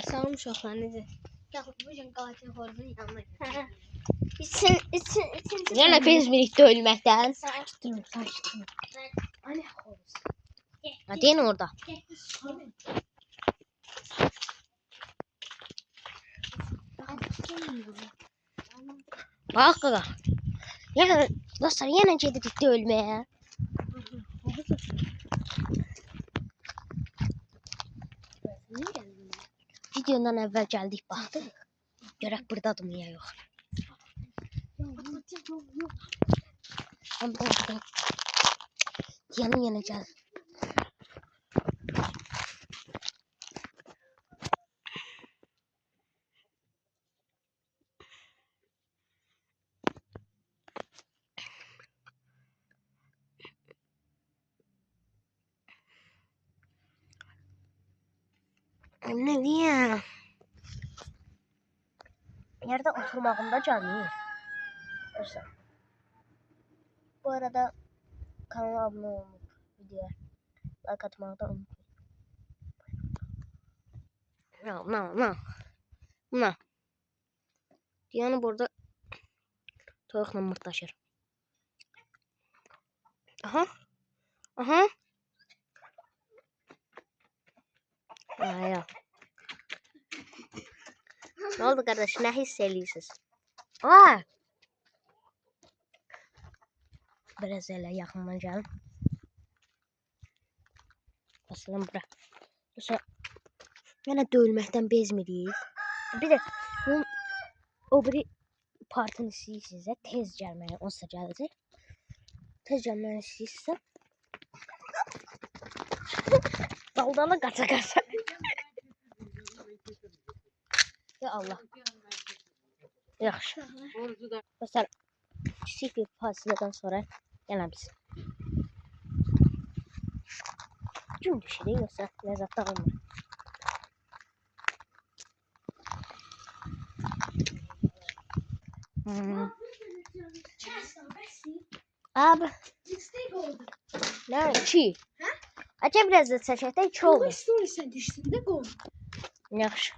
Sağ uşaqlar necə? Yaxud bu gün qatil horuzun yanına gidiyor. İçin. Yenə bezmirik döyülməkdən. Sakin. Hani horuz. Ha, deyin orada. Bak qaqa. Yəni dostlar yenə gedirik döyülməyə. Videodan əvvəl gəldik baxdıq. Görək burdadır niyə yox. Amma orada yenə gəl. Ne diye? Yerde oturmağımda canlıyım. Bu arada kanala abone olmayı, videoya like atmayı da unutmayın. No. Yani burada toyuqla mırtlaşır. Aha. Ya. Ne oldu kardeş? Ne hissediyorsunuz? Aa! Biraz öyle yakından gelin. Basalım bura. Mesela yine dövülməkdən bezmirik. Bir de bunun o biri partini istəyirsinizsə tez gəlməyi, onsa gələcək. Tez gəlməyi istəyirsinizsə daldala qaça. Ya Allah. Yaxşı. Mesela kiçik bir fasilədən sonra gələn biz. Gün düşürük, yoxsa ləzzət alınmır. Abi. Ne? 2. Acaba biraz da çəkəkdə 2 oldu. Story sen düştün de gol. Yaxşı.